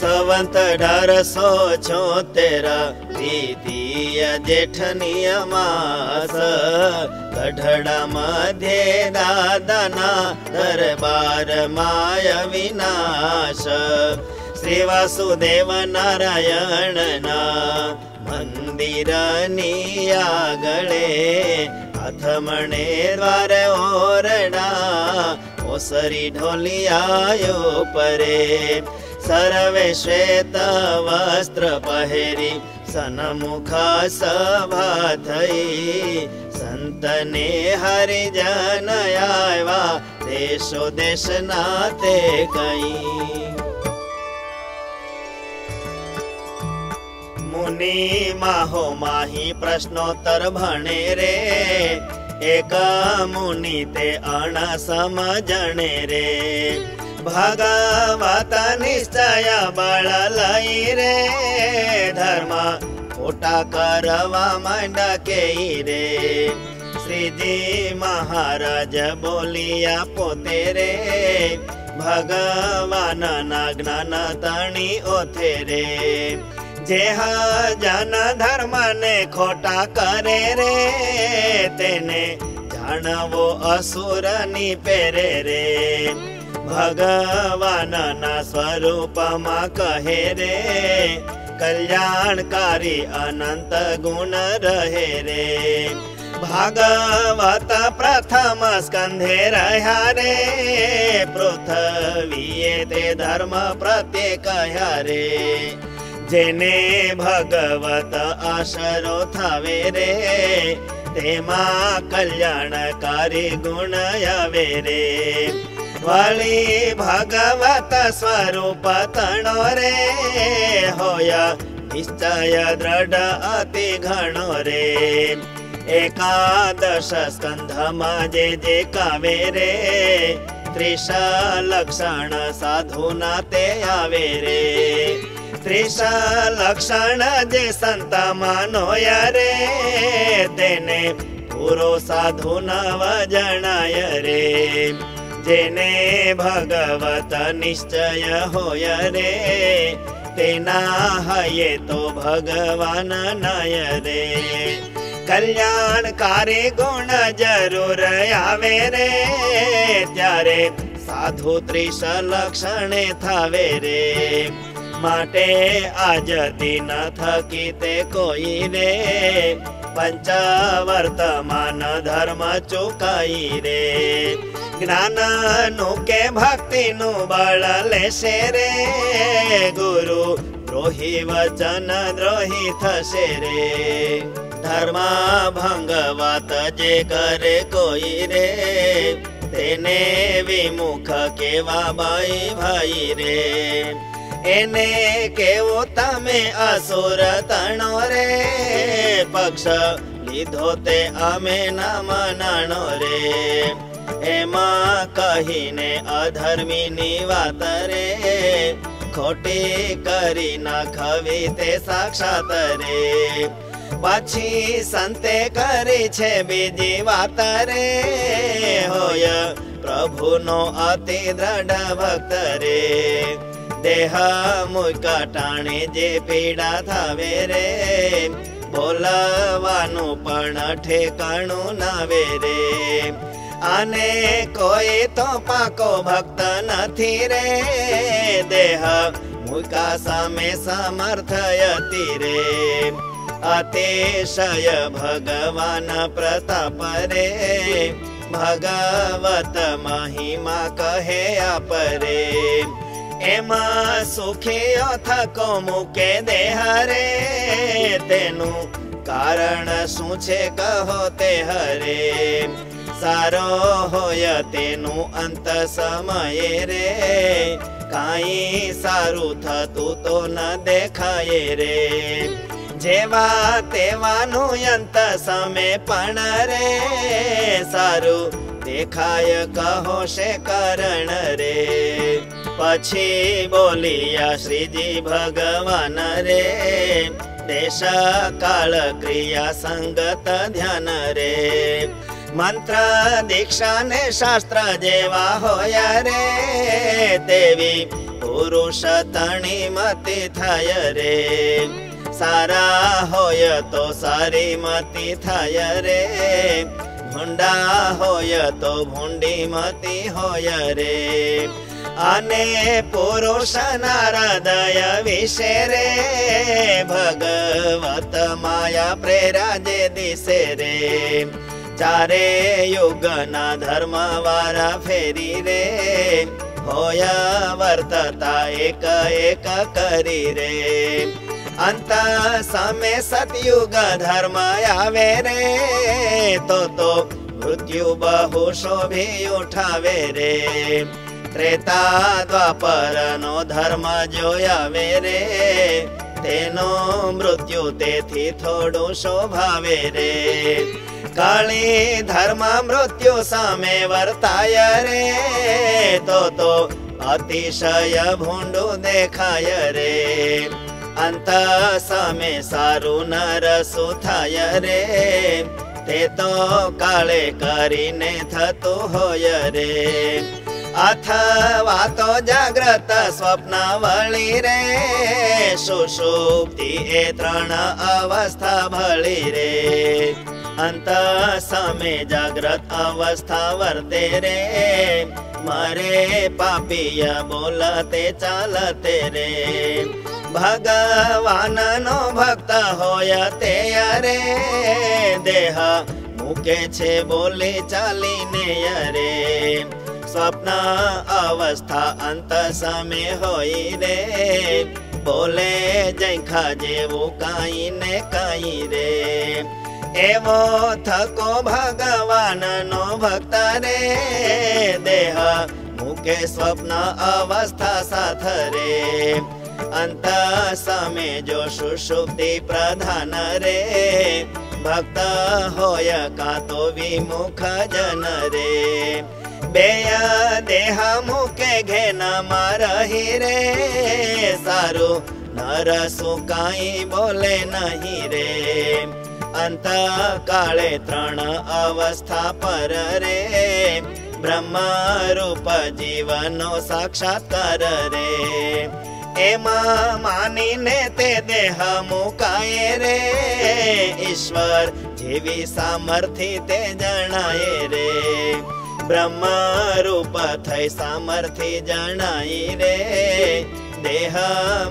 સંવંત 1876 દ્વિતીય જેઠની અમાસ ગઢડા મધ્યે દાદાના દરબારમાં અવિનાશ શ્રી વાસુદેવ નારાયણના મંદિરની આગળે આથમણે દ્વાર ઓરડા ઓસરી ઢોલિયાયો પરે સર્વે શ્વેત વસ્ત્ર પહેરી સન્મુખ સભા થઈ સંતને હરિજન આવ્યા દેશો દેશના તે કઈ મુનિ માહો માહી પ્રશ્નોત્તર ભણે રે એક મુનિ તે અણ સમજણે રે ભગવત નિશ્ચય બળ લઈ રે ધર્મ ખોટા કરવા માંડ કે રે શ્રીજી મહારાજ બોલિયા પોતે રે ભગવાનના જ્ઞાન તણી ઓથે રે જે જન ધર્મ ને ખોટા કરે રે તેને જાણવો અસુર ની પેરે રે ભગવાનના સ્વરૂપમાં કહે રે કલ્યાણકારી અનંત ગુણ રહે રે ભાગવત પ્રથમ સ્કંધે રહ્યા રે પૃથ્વીએ તે ધર્મ પ્રત્યે કહ્યા રે જેને ભગવત આશરો થાવે રે તેમાં કલ્યાણકારી ગુણ આવે રે વળી ભગવત સ્વરૂપ તણો રે હોયા નિશ્ચય દ્રઢ અતિ ઘણો રે એકાદશ સ્કંધમાં જે કાવે રે 30 લક્ષણ સાધુના તે આવે રે 30 લક્ષણ જે સંત માનોય રે તેને પૂરો સાધુ નવ જણાય રે જેને ભગવત નિશ્ચય હોય રે તેના હયે તો ભગવાન નય રે કલ્યાણકારી ગુણ જરૂર આવે રે ત્યારે સાધુ 30 લક્ષણે થાવે રે માટે આજ દિન થકી તે કોઈ રે પંચવર્તમાન ધર્મ ચૂકાઈ રે જ્ઞાનનું કે ભક્તિનું બળ લેશે રે ગુરુ દ્રોહી વચન દ્રોહી થશે રે ધર્મ ભંગવત જે કરે કોઈ રે તેને વિમુખ કેવા ભાઈ ભાઈ રે એને કેવો તમે અસુર તણો રે પક્ષ લીધો તે અમે ના મનાણો રે એમાં કહીને અધર્મીની વાત રે ખોટી કરી નાખવી તે સાક્ષાત રે પછી સંતે કરી છે બીજી વાત રે હોય પ્રભુનો અતિ દ્રઢ ભક્ત રે દેહ મુકા ટાણે જે પીડા થાવે રે બોલવાનું પણ ઠેકાણું નાવે રે અને કોઈ તો પાકો ભક્ત નથી રે દેહ મુકા સામે સમર્થયતી રે અતિશય ભગવાન પ્રતાપ રે ભગવત મહિમા કહે આપરે એમાં સુખી થકો મૂકે દેહ રે તેનું કારણ શું છે કહો તે હરે સારો હોય તેનું અંત સમયે રે કાંઈ સારું થતું તો ન દેખાય રે જેવા તેવાનું અંત સમે પણ રે સારું દેખાય કહો છે કરણ રે પછી બોલિયા શ્રીજી ભગવાન રે દેશ કાળ ક્રિયા સંગત ધ્યાન રે મંત્ર દીક્ષા ને શાસ્ત્ર જેવા હોય રે તેવી પુરુષ તણી મતિ થાય રે સારા હોય તો સારી મતિ થાય રે ભૂંડા હોય તો ભૂંડી મતિ હોય રે અને પુરુષના હૃદય વિશે રે ભગવત માયા પ્રેરા જે દિશે રે ચારે યુગના ધર્મ વારા ફેરી રે હોય વર્તતા એક એક કરી રે અંત સમે સતયુગ ધર્મ આવે રે તો મૃત્યુ બહુ શોભી ઉઠાવે રે ત્રેતા દ્વાપર નો ધર્મ જોયાવે રે તેનો મૃત્યુ તેથી થોડું શોભાવે રે કાળી ધર્મ મૃત્યુ સામે વર્તાય રે તો અતિશય ભૂંડું દેખાય રે અંત સામે સારું નરસું થાય રે તે તો કાળે કરીને થતું હોય રે અથવા તો જાગ્રત સ્વપ્ન વળી રે સુષુપ્તિ એ ત્રણ અવસ્થા ભળી રે અંત સમે જાગ્રત અવસ્થા વર્તે રે મરે પાપીય બોલતે ચાલતે રે ભગવાન નો ભક્ત હોય તે રે દેહ મૂકે છે બોલે ચાલીને રે સ્વપ્ન અવસ્થા અંત સમે હોય રે બોલે જૈખા જેવું કાઈ ને કાઈ રે એવો થકો ભગવાન નો ભક્ત રે દેહ મૂકે સ્વપ્ન અવસ્થા સાથ રે અંત સમે જો સુષુપ્તિ પ્રધાન રે ભક્ત હોય કા તો વિમુખ જન રે બેય દેહ મૂકે ઘેનમાં રહી રે સારું નરસું કાઈ બોલે નહીં રે અંત કાળે ત્રણ અવસ્થા પર રે બ્રહ્મ રૂપ જીવનો સાક્ષાત્કાર રે એમાં માનીને તે દેહ મુકાય રે ઈશ્વર જેવી સામર્થ્ય તે જણાય રે બ્રહ્મ રૂપ થઈ સામર્થ્ય જણાય રે દેહ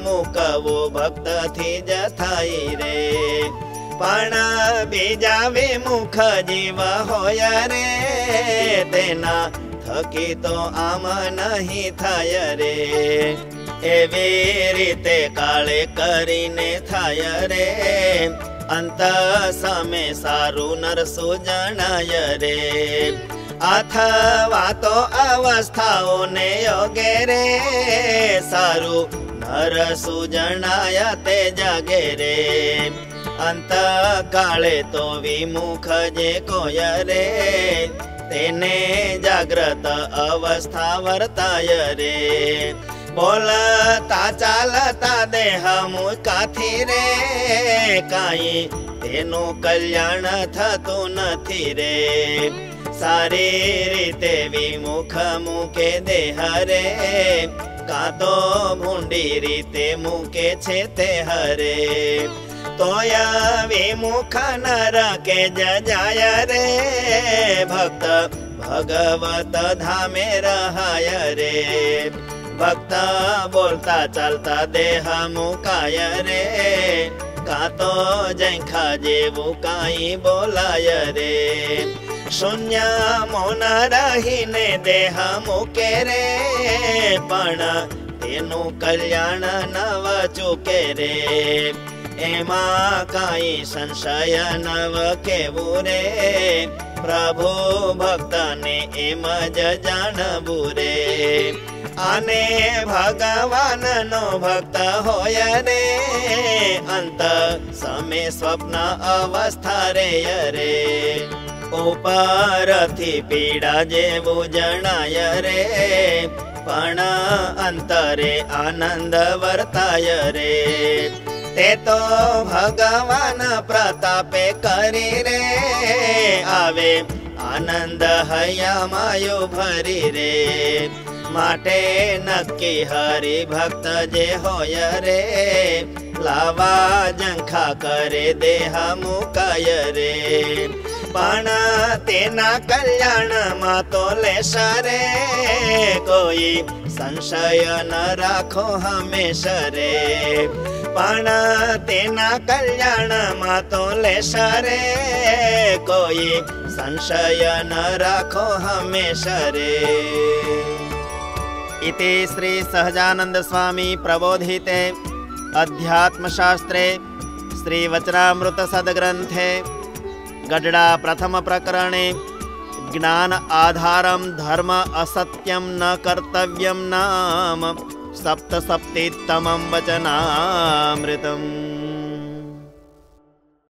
મુકવો ભક્ત થી જ થાય રે પણ બીજા વિમુખ જીવ હોય રે તેના થકી તો આમ નહીં થાય રે એવી રીતે કાળે કરીને થાય રે અંત સામે સારું નરસું જણાય રે અથવા તો અવસ્થાઓને યોગે રે સારું નરસું જણાય તે જાગે રે અંત કાળે તો વિમુખ જે કોઈ રે તેને જાગ્રત અવસ્થા વર્તાય રે બોલતા ચાલતા દેહ મુકાથી રે કાઈ તેનું કલ્યાણ થતું નથી રે સારી રીતે વિમુખ મૂકે દેહ રે કા તો ભૂંડી રીતે મૂકે છે તે હરે તોય વિમુખ નર કે જાય રે ભક્ત ભગવત ધામે રહાય રે ભક્ત બોલતા ચાલતા દેહ મુકાય રે કા તો જૈખા જેવું કાઈ બોલાય રે શૂન્ય મૌન રહીને દેહ મૂકે રે પણ તેનું કલ્યાણ નવ ચૂકે રે એમાં કાઈ સંશય નવ કેવું રે પ્રભુ ભક્તને એમ જ જાણવું રે અને ભગવાન નો ભક્ત હોય રે અંત સમે સ્વપ્ન અવસ્થા રે રે ઉપરથી પીડા જેવું જણાય રે પણ અંતરે આનંદ વર્તાય રે તે તો ભગવાન પ્રતાપે કરી રે આવે આનંદ હૈયામાં ભરી રે माटे नक्की हरि भक्त जे होय रे लावा जंखा करे देह मुकाय रे पण तेना कल्याण मा तो लेश रे कोई संशय न राखो हमेश रे पण तेना कल्याण मा तो लेश रे कोई संशय न राखो हमेश रे। इति श्री सहजानंद स्वामी प्रबोधिते अध्यात्मशास्त्रे श्री वचनामृत सद्ग्रंथे गडडा प्रथम प्रकरणे ज्ञान आधारम धर्म असत्यम न कर्तव्यम नाम सप्तसप्तितमं वचनामृतम्।